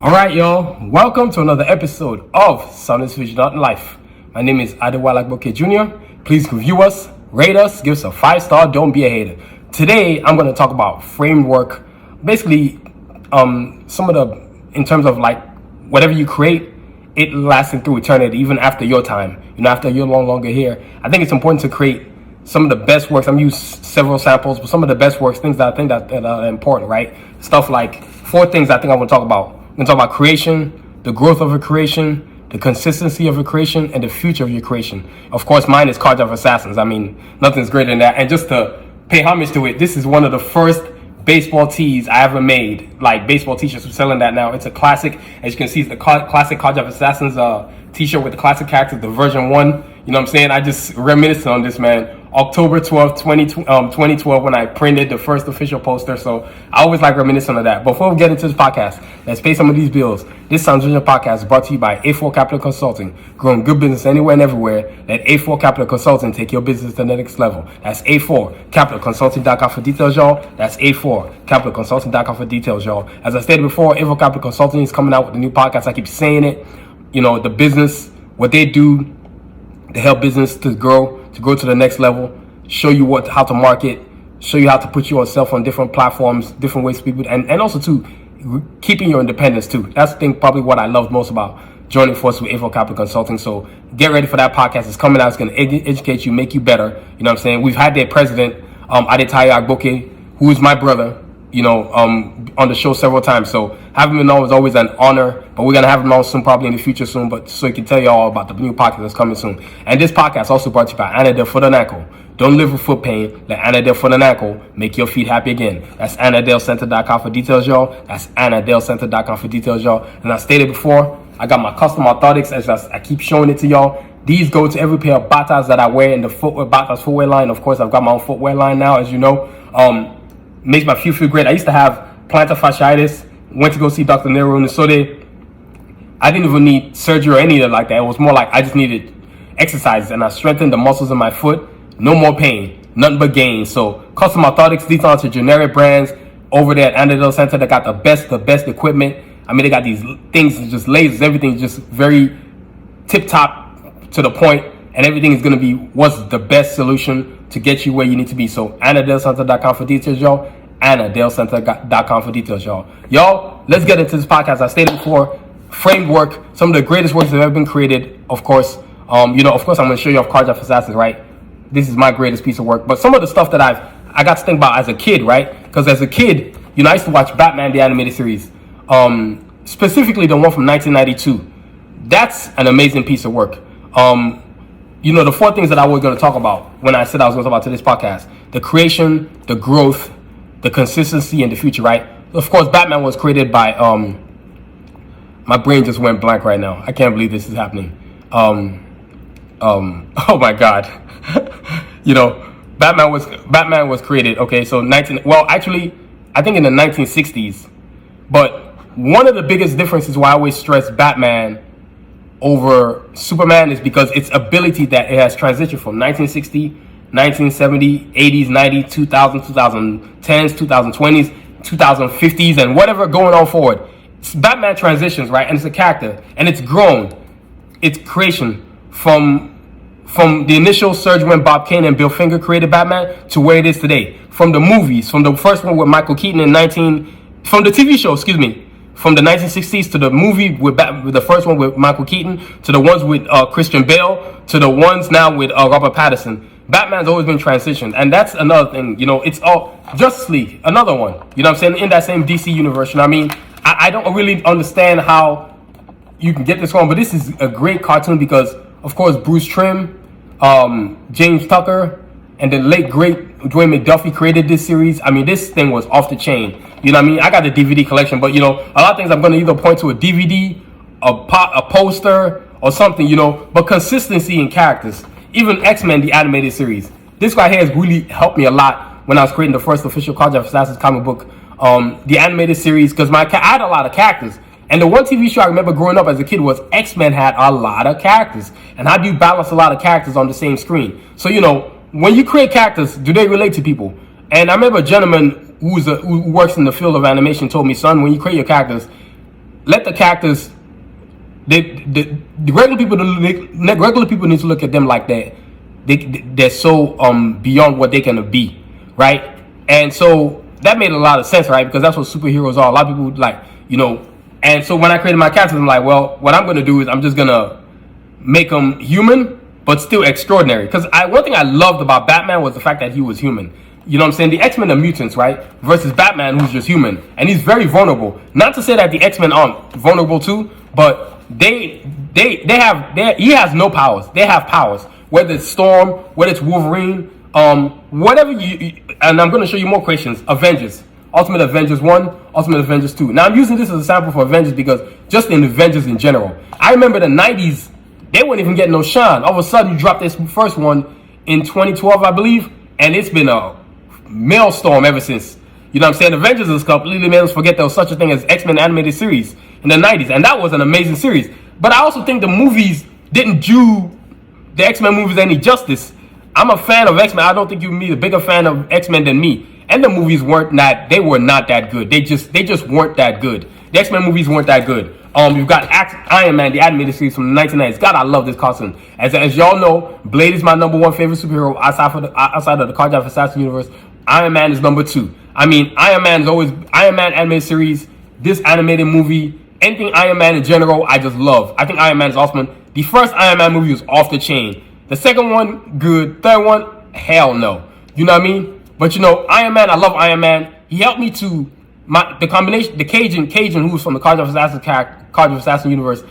All right, y'all. Welcome to another episode of Sanusi Vision in Life. My name is Adewale Agboke Jr. Please review us, rate us, give us a 5-star. Don't be a hater. Today, I'm going to talk about framework. Basically, some of the, in terms of like whatever you create, it lasting through eternity, even after your time. After you're no longer here. I think it's important to create some of the best works. I'm using several samples, but some of the best works, things that I think that are important, right? Stuff like 4 things I think I want to talk about. I'm going to talk about creation, the growth of a creation, the consistency of a creation, and the future of your creation. Of course, mine is Cards of Assassins. I mean, nothing's greater than that. And just to pay homage to it, this is one of the first baseball tees I ever made. Like baseball t-shirts, we're selling that now. It's a classic. As you can see, it's the classic Cards of Assassins t-shirt with the classic characters, the version 1. You know what I'm saying? I just reminisced on this, man. October 12th, 2012, when I printed the first official poster. So I always like reminiscing on that. Before we get into this podcast, let's pay some of these bills. This Sounds Vision podcast is brought to you by A4 Capital Consulting. Growing good business anywhere and everywhere. Let A4 Capital Consulting take your business to the next level. That's A4 CapitalConsulting.com for details, y'all. That's A4 CapitalConsulting.com for details, y'all. As I stated before, A4 Capital Consulting is coming out with a new podcast. I keep saying it. The business, what they do to help business to grow to the next level, show you how to market, show you how to put yourself on different platforms, different ways to people, and also to keeping your independence too. That's the thing, probably what I loved most about joining forces with A4 Capital Consulting. So get ready for that podcast. It's coming out. It's going to educate you, make you better. You know what I'm saying? We've had their president, Adetayo Agboke, who is my brother, on the show several times. So having him on is always an honor, but we're going to have him on soon, probably in the future soon, but so he can tell you all about the new podcast that's coming soon. And this podcast also brought to you by Anadel Foot and Ankle. Don't live with foot pain. Let Anadel Foot and Ankle make your feet happy again. That's AnadelCenter.com for details, y'all. That's AnadelCenter.com for details, y'all. And I stated before, I got my custom orthotics, as I keep showing it to y'all. These go to every pair of batas that I wear in the Batas footwear line. Of course, I've got my own footwear line now, as you know. Makes my feet feel great. I used to have plantar fasciitis. Went to go see Dr. Nero Nisode. I didn't even need surgery or anything like that. It was more like I just needed exercises, and I strengthened the muscles in my foot. No more pain, nothing but gain. So custom orthotics, these are to generic brands over there at Anadel Center. They got the best equipment. I mean, they got these things, just lasers, everything just very tip top to the point, and everything is going to be what's the best solution to get you where you need to be. So AnadelCenter.com for details, y'all. AnadelCenter.com for details, y'all. Y'all, let's get into this podcast. I stated before, framework, some of the greatest works that have ever been created. Of course, of course, I'm going to show you off Cards of Assassins, right? This is my greatest piece of work. But some of the stuff that I got to think about as a kid, right? Because as a kid, I used to watch Batman the animated series, specifically the one from 1992. That's an amazing piece of work. The 4 things that I was going to talk about when I said I was going to talk about today's podcast: the creation, the growth, the consistency, and the future, right? Of course, Batman was created by, my brain just went blank right now. I can't believe this is happening. Oh my God. Batman was created, okay, so I think in the 1960s. But one of the biggest differences why I always stress Batman over Superman is because its ability that it has transitioned from 1960, 1970, 80s, 90s, 2000, 2010s, 2020s, 2050s, and whatever going on forward. Batman transitions, right? And it's a character, and it's grown. Its creation from the initial surge when Bob Kane and Bill Finger created Batman to where it is today. From the movies, from the first one with Michael Keaton from the TV show, from the 1960s to the movie with the first one with Michael Keaton, to the ones with Christian Bale, to the ones now with Robert Pattinson. Batman's always been transitioned, and that's another thing. It's all Justice League, another one. You know what I'm saying? In that same DC universe. I don't really understand how you can get this wrong, but this is a great cartoon because, of course, Bruce Trim, James Tucker, and the late great Dwayne McDuffie created this series. I mean, this thing was off the chain. I got the DVD collection, but a lot of things I'm going to either point to a DVD, a poster, or something. But consistency in characters. Even X-Men, the animated series. This guy here has really helped me a lot when I was creating the first official Cards of Assassins comic book. The animated series, because I had a lot of characters. And the one TV show I remember growing up as a kid was X-Men had a lot of characters. And how do you balance a lot of characters on the same screen? So, when you create characters, do they relate to people? And I remember a gentleman who works in the field of animation told me, son, when you create your characters, let the characters. The regular people need to look at them like that. They're so beyond what they can be, right? And so that made a lot of sense, right? Because that's what superheroes are. A lot of people like, And so when I created my characters, I'm like, well, what I'm gonna do is I'm just gonna make them human, but still extraordinary. Because one thing I loved about Batman was the fact that he was human. You know what I'm saying? The X-Men are mutants, right? Versus Batman, who's just human, and he's very vulnerable. Not to say that the X-Men aren't vulnerable too, but he has no powers. They have powers. Whether it's Storm, whether it's Wolverine, whatever and I'm going to show you more creations. Avengers, Ultimate Avengers 1, Ultimate Avengers 2. Now I'm using this as a sample for Avengers because just in Avengers in general. I remember the 90s, they weren't even getting no shine. All of a sudden you dropped this first one in 2012, I believe, and it's been a maelstrom ever since. You know what I'm saying? Avengers is completely made us forget there was such a thing as X-Men animated series in the 90s, and that was an amazing series. But I also think the movies didn't do the X-Men movies any justice. I'm a fan of X-Men. I don't think you can be a bigger fan of X-Men than me. And the movies were not that good. They just weren't that good. The X-Men movies weren't that good. You've got Iron Man, the animated series from the 1990s. God, I love this cartoon. As y'all know, Blade is my number one favorite superhero outside of the Cardiac Assassin universe. Iron Man is number two. I mean, Iron Man animated series, this animated movie, anything Iron Man in general, I just love. I think Iron Man is awesome. The first Iron Man movie was off the chain. The second one, good. Third one, hell no. You know what I mean? But Iron Man, I love Iron Man. He helped me to the combination, the Cajun who's from the Cardiac Assassin universe.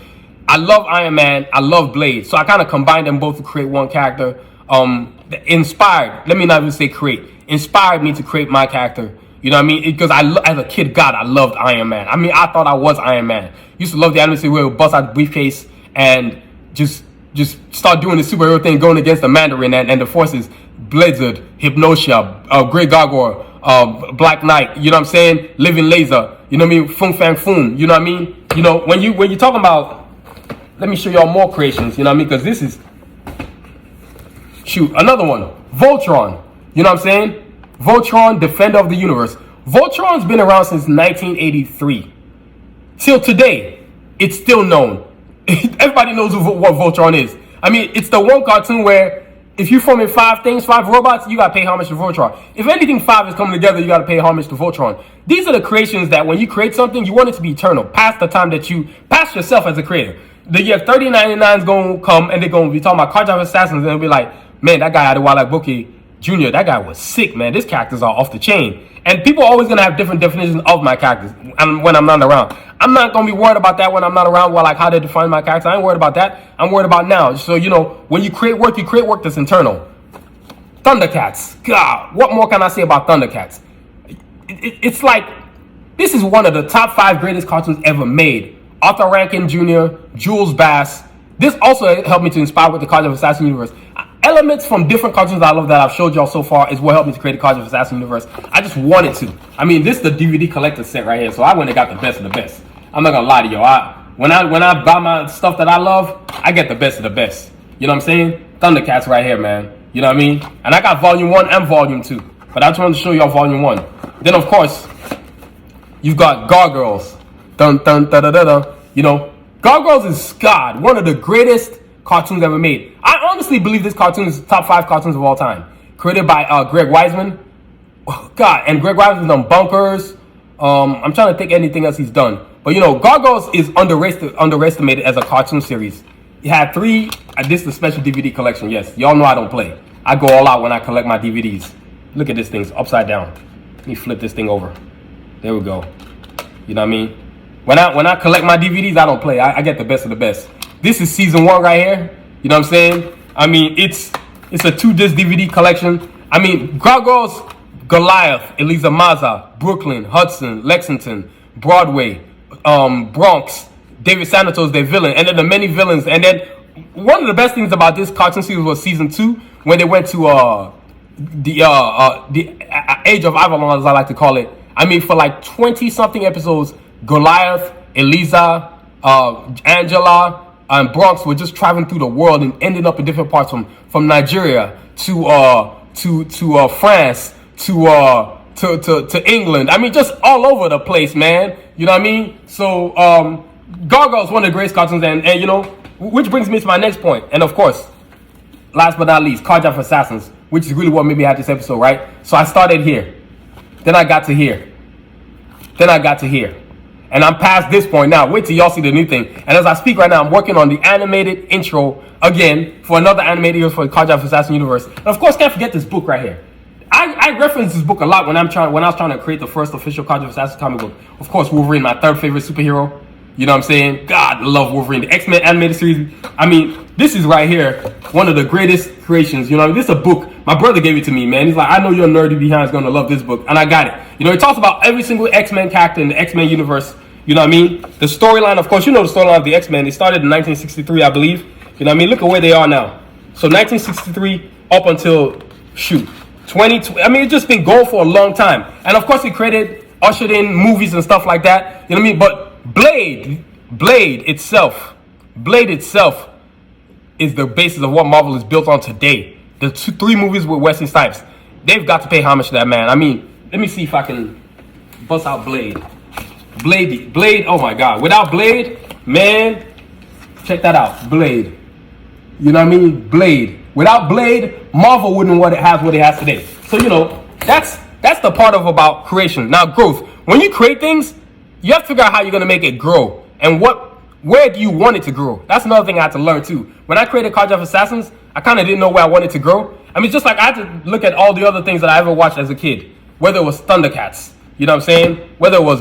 I love Iron Man. I love Blade. So I kind of combined them both to create one character. Inspired. Let me not even say create. Inspired me to create my character. You know what I mean? Because as a kid, God, I loved Iron Man. I mean, I thought I was Iron Man. Used to love the animation where he would bust out the briefcase and just start doing the superhero thing, going against the Mandarin and the forces. Blizzard, Hypnosia, Grey Gargoyle, Black Knight. You know what I'm saying? Living Laser. You know what I mean? Fung Fang Foom. You know what I mean? When you're talking about, let me show y'all more creations. You know what I mean? Because this is another one. Voltron. You know what I'm saying? Voltron, Defender of the Universe. Voltron's been around since 1983. Till today, it's still known. Everybody knows what Voltron is. I mean, it's the one cartoon where if you form in 5 robots, you gotta pay homage to Voltron. If anything 5 is coming together, you gotta pay homage to Voltron. These are the creations that when you create something, you want it to be eternal, past the time that you past yourself as a creator. The year 3099 is gonna come and they're gonna be talking about Cardiac Assassins and they'll be like, man, that guy Adewale Bookie Jr., that guy was sick, man. These characters are off the chain. And people are always going to have different definitions of my characters when I'm not around. I'm not going to be worried about that when I'm not around, like how they define my character. I ain't worried about that. I'm worried about now. So, when you create work that's internal. Thundercats. God, what more can I say about Thundercats? It's like, this is one of the top 5 greatest cartoons ever made. Arthur Rankin Jr., Jules Bass. This also helped me to inspire with the Cardiac Assassin universe. Elements from different cartoons I love that I've showed y'all so far is what helped me to create the Cardiac Assassin universe. I just wanted to. I mean, this is the DVD collector set right here, so I went and got the best of the best. I'm not gonna lie to y'all. When I buy my stuff that I love, I get the best of the best. You know what I'm saying? Thundercats right here, man. You know what I mean? And I got Volume 1 and Volume 2. But I just wanted to show y'all Volume 1. Then, of course, you've got Gargoyles. Dun, dun, da, da, da, da. Gargoyles is, God, one of the greatest cartoons ever made. I honestly believe this cartoon is top 5 cartoons of all time. Created by Greg Weisman. Oh, God, and Greg Weisman's done Bunkers. I'm trying to think anything else he's done. But Gargoyles is underestimated as a cartoon series. It had 3. This is a special DVD collection. Yes, y'all know I don't play. I go all out when I collect my DVDs. Look at this thing, it's upside down. Let me flip this thing over. There we go. You know what I mean? When I collect my DVDs, I don't play. I get the best of the best. This is season 1 right here. You know what I'm saying? I mean, it's a 2-disc DVD collection. I mean, Gargoyles, Goliath, Eliza Maza, Brooklyn, Hudson, Lexington, Broadway, Bronx, David Santos, their villain, and then the many villains. And then one of the best things about this cartoon series was season 2 when they went to the Age of Avalon, as I like to call it. I mean, for like 20-something episodes, Goliath, Eliza, Angela, and Bronx were just traveling through the world and ending up in different parts from Nigeria to France to England. I mean, just all over the place, man. You know what I mean? So Gargoyle's one of the greatest cartoons, and you know, which brings me to my next point. And of course, last but not least, Carjack for Assassins, which is really what made me have this episode, right? So I started here, then I got to here, then I got to here, and I'm past this point now. Wait till y'all see the new thing. And as I speak right now, I'm working on the animated intro again for another animated for the Carjack for Assassin universe. And of course, can't forget this book right here. I reference this book a lot when I was trying to create the first official Carjack for Assassin comic book. Of course, Wolverine, my third favorite superhero. You know what I'm saying? God, I love Wolverine. The X-Men animated series. I mean, this is right here one of the greatest creations. You know, this is a book. My brother gave it to me, man. He's like, I know you're nerdy behind is going to love this book. And I got it. You know, it talks about every single X-Men character in the X-Men universe. You know what I mean? The storyline, of course, you know the storyline of the X-Men. It started in 1963, I believe. You know what I mean? Look at where they are now. So 1963 up until, 2020. I mean, it's just been going for a long time. And of course, it ushered in movies and stuff like that. You know what I mean? But Blade itself is the basis of what Marvel is built on today. The 3 movies with Wesley Snipes, they've got to pay homage to that man. I mean, let me see if I can bust out Blade. Oh my God. Without Blade, man, check that out. Blade. You know what I mean? Blade. Without Blade, Marvel wouldn't what it has today. So, you know, that's the part of about creation. Now, growth. When you create things, you have to figure out how you're going to make it grow. And where do you want it to grow? That's another thing I had to learn too. When I created Carjack for Assassins, I kind of didn't know where I wanted to grow. I mean, just like I had to look at all the other things that I ever watched as a kid. Whether it was Thundercats, you know what I'm saying? Whether it was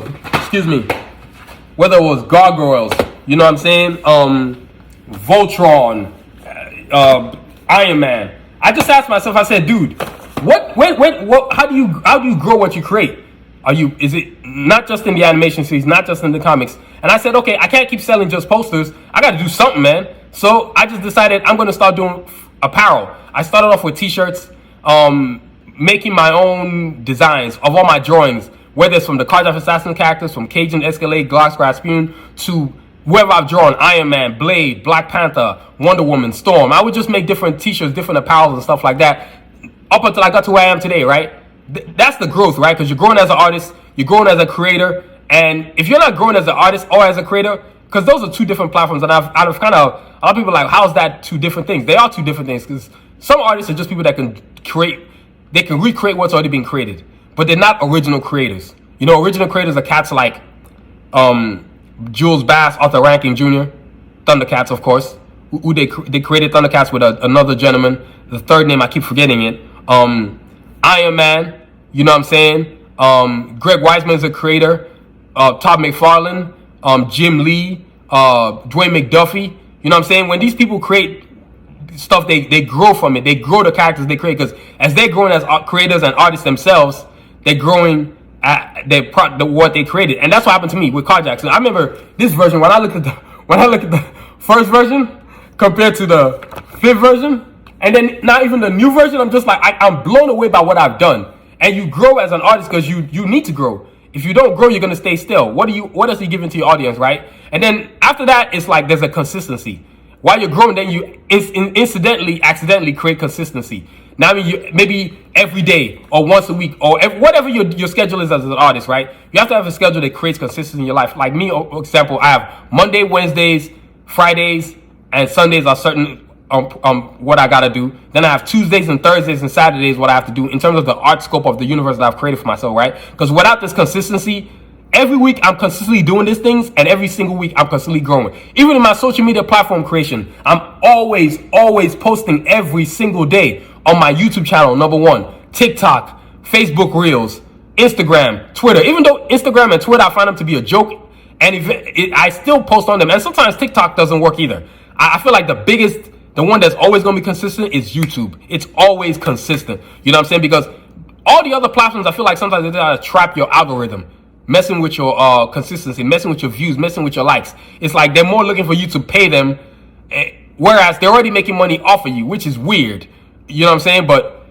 Gargoyles, you know what I'm saying? Voltron, Iron Man. I just asked myself, I said, dude, how do you grow what you create? Is it not just in the animation series, not just in the comics? And I said, okay, I can't keep selling just posters. I got to do something, man. So I just decided I'm going to start doing apparel. I started off with t-shirts, making my own designs of all my drawings, whether it's from the Carjack Assassin characters, from Cajun, Escalade, Glock, Rasputin, to whoever I've drawn, Iron Man, Blade, Black Panther, Wonder Woman, Storm. I would just make different t-shirts, different apparels and stuff like that up until I got to where I am today, right? That's the growth, right? Because you're growing as an artist, you're growing as a creator, and if you're not growing as an artist or as a creator, because those are 2 different platforms, and I've kind of, a lot of people are like, how's that 2 different things? They are 2 different things, because some artists are just people that can recreate what's already been created, but they're not original creators. You know, original creators are cats like Jules Bass, Arthur Rankin Jr., Thundercats, of course, who they created Thundercats with another gentleman. The third name, I keep forgetting it. Iron Man, you know what I'm saying? Greg Weisman's a creator. Todd McFarlane, Jim Lee, Dwayne McDuffie. You know what I'm saying? When these people create stuff, they grow from it. They grow the characters they create, because as they're growing as creators and artists themselves, they're growing at what they created. And that's what happened to me with Carjack. So I remember this version, when I look at the first version compared to the 5th version, and then not even the new version, I'm just like, I'm blown away by what I've done. And you grow as an artist because you need to grow. If you don't grow, you're going to stay still. What else are you giving to your audience, right? And then after that, it's like there's a consistency. While you're growing, then you accidentally create consistency. Now, I mean, maybe every day or once a week or whatever your schedule is as an artist, right? You have to have a schedule that creates consistency in your life. Like me, for example, I have Monday, Wednesdays, Fridays, and Sundays are certain what I gotta do. Then I have Tuesdays and Thursdays and Saturdays what I have to do in terms of the art scope of the universe that I've created for myself, right? Because without this consistency, every week I'm consistently doing these things, and every single week I'm constantly growing. Even in my social media platform creation, I'm always posting every single day on my YouTube channel, #1, TikTok, Facebook Reels, Instagram, Twitter. Even though Instagram and Twitter, I find them to be a joke, and I still post on them. And sometimes TikTok doesn't work either. I feel like the one that's always going to be consistent is YouTube. It's always consistent. You know what I'm saying? Because all the other platforms, I feel like sometimes they try to trap your algorithm, messing with your consistency, messing with your views, messing with your likes. It's like they're more looking for you to pay them, whereas they're already making money off of you, which is weird. You know what I'm saying? But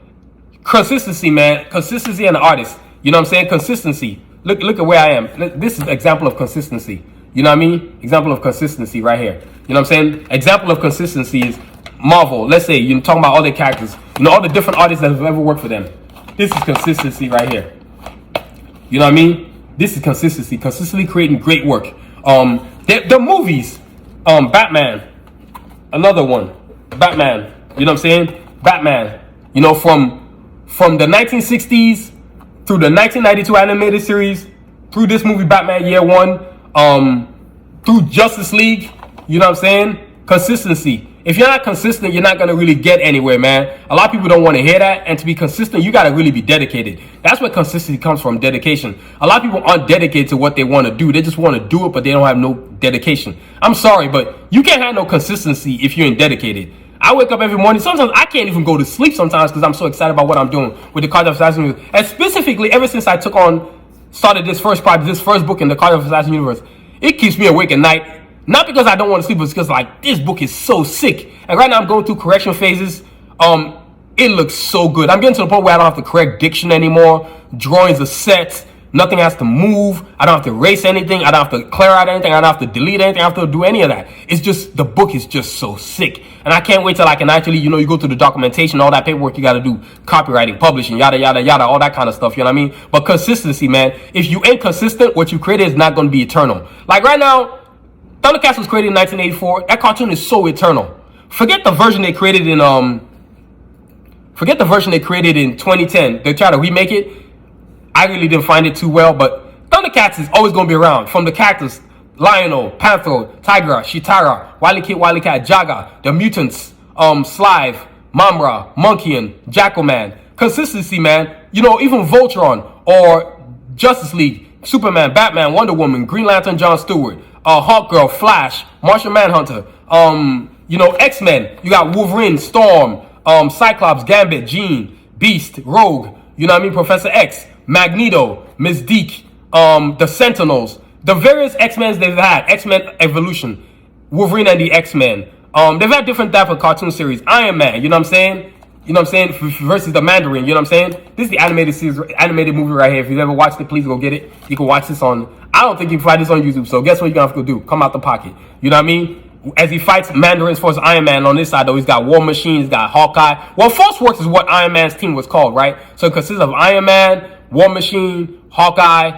consistency, man. Consistency and artists. You know what I'm saying? Consistency. Look at where I am. This is an example of consistency. You know what I mean? Example of consistency right here. You know what I'm saying? Example of consistency is Marvel. Let's say you're talking about all their characters. You know, all the different artists that have ever worked for them. This is consistency right here. You know what I mean? This is consistency. Consistently creating great work. The movies, Batman, another one, Batman. You know what I'm saying? Batman. You know, from the 1960s through the 1992 animated series, through this movie Batman Year One, through Justice League. You know what I'm saying? Consistency. If you're not consistent, you're not going to really get anywhere, man. A lot of people don't want to hear that. And to be consistent, you got to really be dedicated. That's where consistency comes from, dedication. A lot of people aren't dedicated to what they want to do. They just want to do it, but they don't have no dedication. I'm sorry, but you can't have no consistency if you ain't dedicated. I wake up every morning. Sometimes I can't even go to sleep sometimes because I'm so excited about what I'm doing with the Card of Assassin universe. And specifically, ever since I started this first book in the Card of Assassin universe, it keeps me awake at night. Not because I don't want to sleep, but it's because like this book is so sick. And right now I'm going through correction phases. It looks so good. I'm getting to the point where I don't have to correct diction anymore. Drawings are set. Nothing has to move. I don't have to erase anything. I don't have to clear out anything. I don't have to delete anything. I don't have to do any of that. It's just, the book is just so sick. And I can't wait till I can actually, you go through the documentation, all that paperwork you got to do, copywriting, publishing, yada, yada, yada, all that kind of stuff. You know what I mean? But consistency, man. If you ain't consistent, what you created is not going to be eternal. Like right now, Thundercats was created in 1984. That cartoon is so eternal. Forget the version they created in 2010. They tried to remake it. I really didn't find it too well, but Thundercats is always going to be around. From the characters, Lionel, Panther, Tigra, Shitara, Wily Cat, Jaga, the mutants, Slive, Mamra, Monkeyan, Jackalman. Consistency, man. Even Voltron or Justice League, Superman, Batman, Wonder Woman, Green Lantern, John Stewart, Hawkgirl, Flash, Martian Manhunter, X-Men. You got Wolverine, Storm, Cyclops, Gambit, Jean, Beast, Rogue, Professor X, Magneto, Mystique, the Sentinels, the various X-Men they've had, X-Men Evolution, Wolverine and the X-Men. They've had different type of cartoon series. Iron Man, you know what I'm saying? Versus the Mandarin, you know what I'm saying? This is the animated movie right here. If you've never watched it, please go get it. You can watch this I don't think you can find this on YouTube, so guess what you're going to have to do? Come out the pocket. You know what I mean? As he fights Mandarin for his Iron Man on this side, though, he's got War Machine, he's got Hawkeye. Well, Force Works is what Iron Man's team was called, right? So it consists of Iron Man, War Machine, Hawkeye,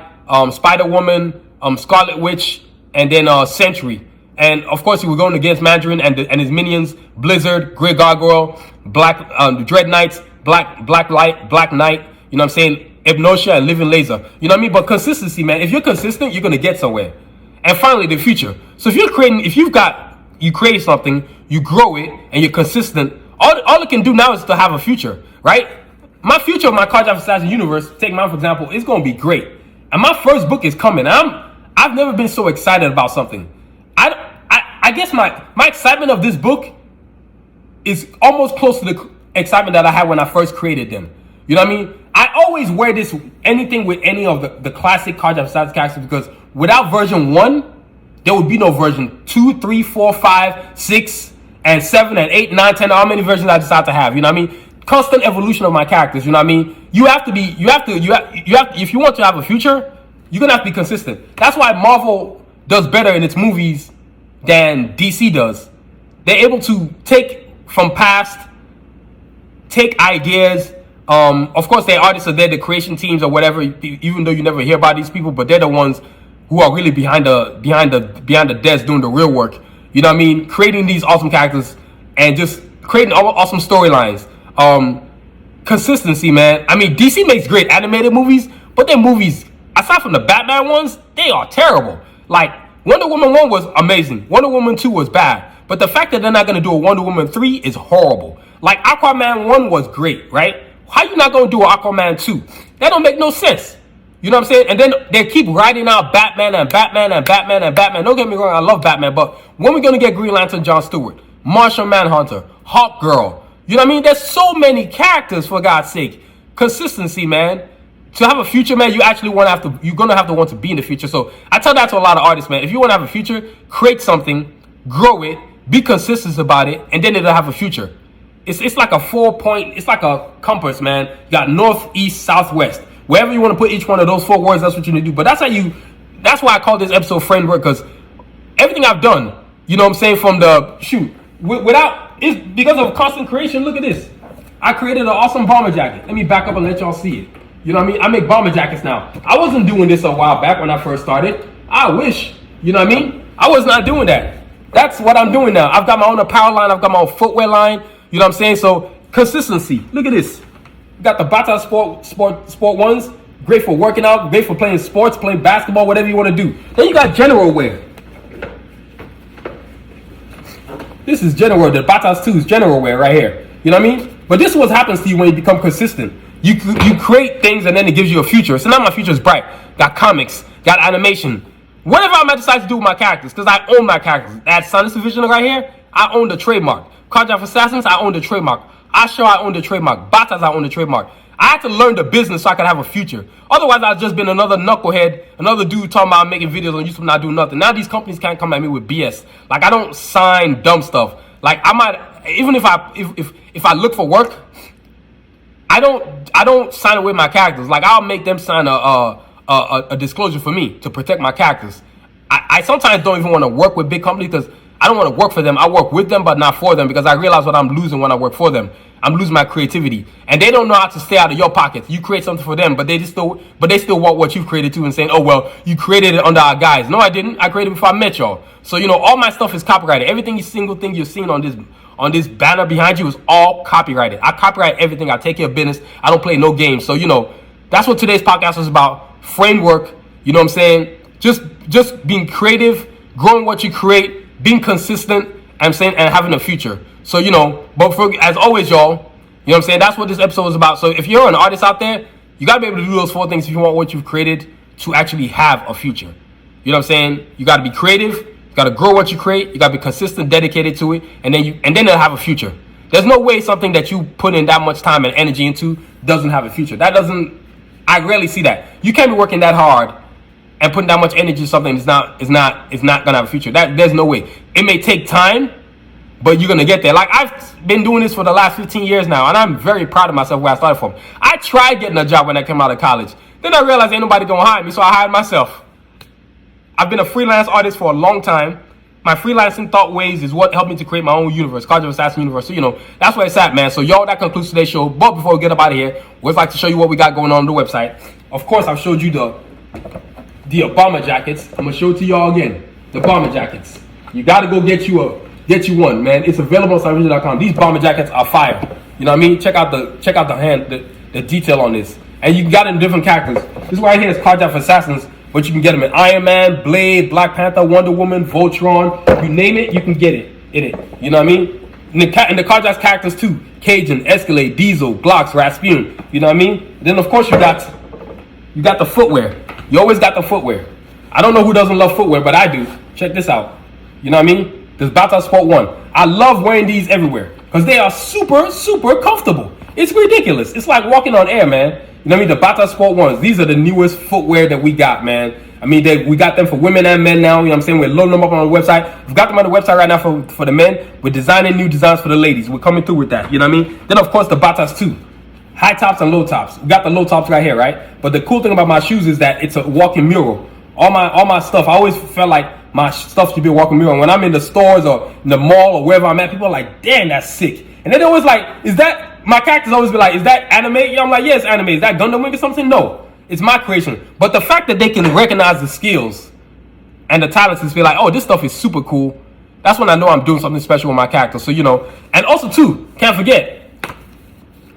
Spider-Woman, Scarlet Witch, and then Sentry. And of course, he was going against Mandarin and his minions, Blizzard, Grey Gargoyle, Dread Knights, Black Light, Black Knight, you know what I'm saying? Hypnosia and Living Laser. You know what I mean? But consistency, man. If you're consistent, you're going to get somewhere. And finally, the future. So if you create something, you grow it, and you're consistent, all it can do now is to have a future, right? My future of my Card of Assassin universe, take mine for example, is going to be great. And my first book is coming. I've never been so excited about something. I guess my excitement of this book is almost close to the excitement that I had when I first created them. You know what I mean? I always wear anything with any of the classic Card of Assassin characters, because without version 1, there would be no version 2, 3, 4, 5, 6, and 7, and 8, 9, 10, how many versions I decide to have. You know what I mean? Constant evolution of my characters. You know what I mean? If you want to have a future, you're going to have to be consistent. That's why Marvel does better in its movies than DC does. They're able to take from past, take ideas. Of course, the artists are there, the creation teams or whatever, even though you never hear about these people, but they're the ones who are really behind the desk doing the real work. You know what I mean? Creating these awesome characters and just creating awesome storylines. Consistency, man. I mean, DC makes great animated movies, but their movies, aside from the Batman ones, they are terrible. Like, Wonder Woman 1 was amazing. Wonder Woman 2 was bad. But the fact that they're not going to do a Wonder Woman 3 is horrible. Like, Aquaman 1 was great, right? How you not going to do an Aquaman 2? That don't make no sense. You know what I'm saying? And then they keep writing out Batman and Batman and Batman and Batman. Don't get me wrong, I love Batman, but when we going to get Green Lantern, John Stewart, Martian Manhunter, Hawkgirl? You know what I mean? There's so many characters, for God's sake. Consistency, man. To have a future, man, you're going to have to want to be in the future. So I tell that to a lot of artists, man. If you want to have a future, create something, grow it, be consistent about it, and then it'll have a future. It's like a 4-point, it's like a compass, man. You got north, east, south, west. Wherever you want to put each one of those 4 words, that's what you need to do. But that's why I call this episode framework, because everything I've done, you know what I'm saying, from it's because of constant creation. Look at this. I created an awesome bomber jacket. Let me back up and let y'all see it. You know what I mean? I make bomber jackets now. I wasn't doing this a while back when I first started. I wish, you know what I mean? I was not doing that. That's what I'm doing now. I've got my own apparel line. I've got my own footwear line. You know what I'm saying? So consistency. Look at this. You got the Bata sport ones. Great for working out. Great for playing sports, playing basketball, whatever you want to do. Then you got general wear. This is general. The Batas 2 is general wear right here. You know what I mean? But this is what happens to you when you become consistent. You create things and then it gives you a future. So now my future is bright. Got comics. Got animation. Whatever I might decide to do with my characters, because I own my characters. That Sanusi Vision right here, I own the trademark. Cards of Assassins, I own the trademark. Asho, I own the trademark. Batas, I own the trademark. I had to learn the business so I could have a future. Otherwise, I've just been another knucklehead, another dude talking about making videos on YouTube, not doing nothing. Now these companies can't come at me with BS. Like, I don't sign dumb stuff. Like, I might, even if I look for work, I don't sign away my characters. Like, I'll make them sign a disclosure for me to protect my characters. I sometimes don't even want to work with big companies because I don't want to work for them. I work with them, but not for them, because I realize what I'm losing when I work for them. I'm losing my creativity, and they don't know how to stay out of your pockets. You create something for them, but they still want what you've created too, and saying, "Oh well, you created it under our guise." No, I didn't. I created it before I met y'all. So all my stuff is copyrighted. Every single thing you're seeing on this banner behind you is all copyrighted. I copyright everything. I take care of business. I don't play no games. So that's what today's podcast is about. Framework. You know what I'm saying? Just being creative, growing what you create, being consistent, and having a future. So, as always, y'all, you know what I'm saying? That's what this episode is about. So if you're an artist out there, you got to be able to do those 4 things if you want what you've created to actually have a future. You know what I'm saying? You got to be creative. You got to grow what you create. You got to be consistent, dedicated to it. And then it'll have a future. There's no way something that you put in that much time and energy into doesn't have a future. I rarely see that. You can't be working that hard and putting that much energy into something is not gonna have a future. There's no way. It may take time, but you're gonna get there. Like, I've been doing this for the last 15 years now, and I'm very proud of myself where I started from. I tried getting a job when I came out of college. Then I realized ain't nobody gonna hire me, so I hired myself. I've been a freelance artist for a long time. My freelancing thought ways is what helped me to create my own universe, Cards of Assassin universe. So, that's where it's at, man. So, y'all, that concludes today's show. But before we get up out of here, we'd like to show you what we got going on the website. Of course, I've showed you the bomber jackets. I'm gonna show it to y'all again. The bomber jackets. You gotta go get you one, man. It's available on sanusi.com. These bomber jackets are fire. You know what I mean? Check out the detail on this. And you got it in different characters. This right here is Cards of Assassins, but you can get them in Iron Man, Blade, Black Panther, Wonder Woman, Voltron. You name it, you can get it in it. You know what I mean? In the Cards of characters too. Cajun, Escalade, Diesel, Glocks, Rasputin. You know what I mean? And then of course you got the footwear. You always got the footwear. I don't know who doesn't love footwear, but I do. Check this out. You know what I mean? This Bata Sport 1. I love wearing these everywhere because they are super, super comfortable. It's ridiculous. It's like walking on air, man. You know what I mean? The Bata Sport 1s. These are the newest footwear that we got, man. I mean, we got them for women and men now. You know what I'm saying? We're loading them up on the website. We've got them on the website right now for the men. We're designing new designs for the ladies. We're coming through with that. You know what I mean? Then, of course, the Batas 2. High tops and low tops. We got the low tops right here, right? But the cool thing about my shoes is that it's a walking mural. All my stuff, I always felt like my stuff should be a walking mural. When I'm in the stores or in the mall or wherever I'm at, people are like, damn, that's sick. And then they're always like, my characters always be like, is that anime? Yeah, I'm like, yeah, it's anime. Is that Gundam Wing or something? No, it's my creation. But the fact that they can recognize the skills and the talents and be like, oh, this stuff is super cool. That's when I know I'm doing something special with my character. So, and also too, can't forget,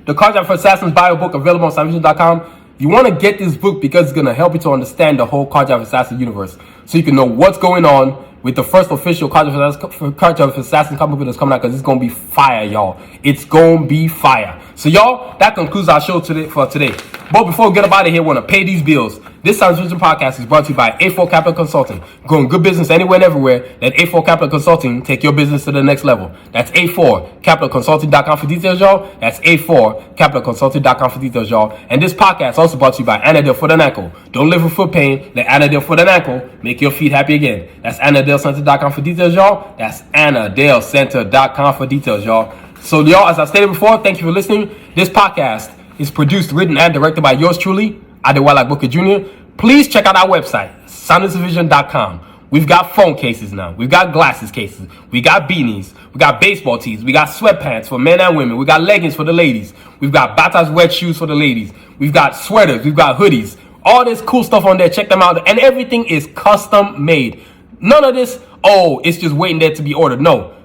the Cards of Assassins bio book available on sanusi.com. You want to get this book because it's going to help you to understand the whole Cards of Assassin universe. So you can know what's going on with the first official Cards of Assassin comic book that's coming out, because it's going to be fire, y'all. It's going to be fire. So, y'all, that concludes our show today. But before we get up out of here, I want to pay these bills. This Sounds Vision podcast is brought to you by A4 Capital Consulting. Growing good business anywhere and everywhere. Let A4 Capital Consulting take your business to the next level. That's A4CapitalConsulting.com for details, y'all. That's A4CapitalConsulting.com for details, y'all. And this podcast also brought to you by Anadel Foot and Ankle. Don't live with foot pain. Let Anadel Foot and Ankle make your feet happy again. That's AnadelCenter.com for details, y'all. That's AnadelCenter.com for details, y'all. So, y'all, as I stated before, thank you for listening. This podcast is produced, written, and directed by yours truly, Adewale Booker Jr. Please check out our website, sanusivision.com. We've got phone cases now. We've got glasses cases. We got beanies. We got baseball tees. We got sweatpants for men and women. We got leggings for the ladies. We've got Bata's wet shoes for the ladies. We've got sweaters. We've got hoodies. All this cool stuff on there. Check them out. And everything is custom made. None of this, oh, it's just waiting there to be ordered. No,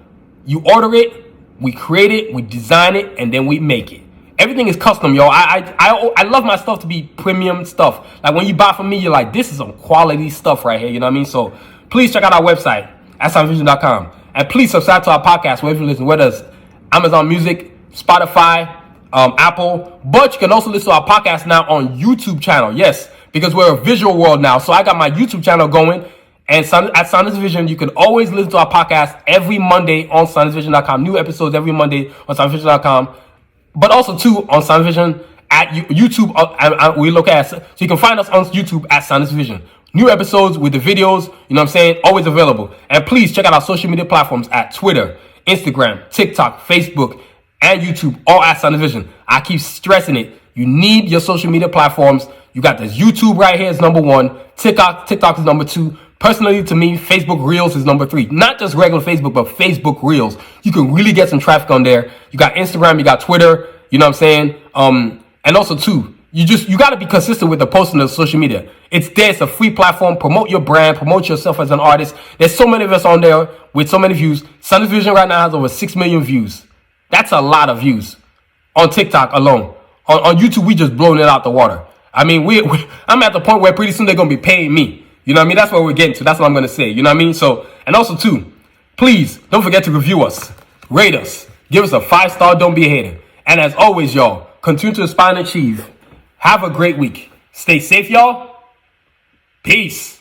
you order it, we create it, we design it, and then we make it. Everything is custom, yo. I love my stuff to be premium stuff. Like when you buy from me, you're like, this is some quality stuff right here. You know what I mean? So please check out our website at sanusivision.com. And please subscribe to our podcast wherever you listen, whether it's Amazon Music, Spotify, Apple. But you can also listen to our podcast now on YouTube channel. Yes, because we're a visual world now. So I got my YouTube channel going. And at Sanusi Vision, you can always listen to our podcast every Monday on sanusivision.com. New episodes every Monday on sanusivision.com. But also, too, on Sanusi Vision at YouTube. We look at, so you can find us on YouTube at Sanusi Vision. New episodes with the videos, you know what I'm saying, always available. And please check out our social media platforms at Twitter, Instagram, TikTok, Facebook, and YouTube, all at Sanusi Vision. I keep stressing it. You need your social media platforms. You got this YouTube right here is number 1. TikTok is number 2. Personally, to me, Facebook Reels is number 3. Not just regular Facebook, but Facebook Reels. You can really get some traffic on there. You got Instagram, you got Twitter, you know what I'm saying? And also, too, you got to be consistent with the posting of social media. It's there. It's a free platform. Promote your brand. Promote yourself as an artist. There's so many of us on there with so many views. Sanusi Vision right now has over 6 million views. That's a lot of views on TikTok alone. On YouTube, we just blowing it out the water. I mean, I'm at the point where pretty soon they're going to be paying me. You know what I mean? That's what we're getting to. That's what I'm going to say. You know what I mean? So, and also, too, please don't forget to review us, rate us, give us a 5-star, don't be a hater. And as always, y'all, continue to aspire and achieve. Have a great week. Stay safe, y'all. Peace.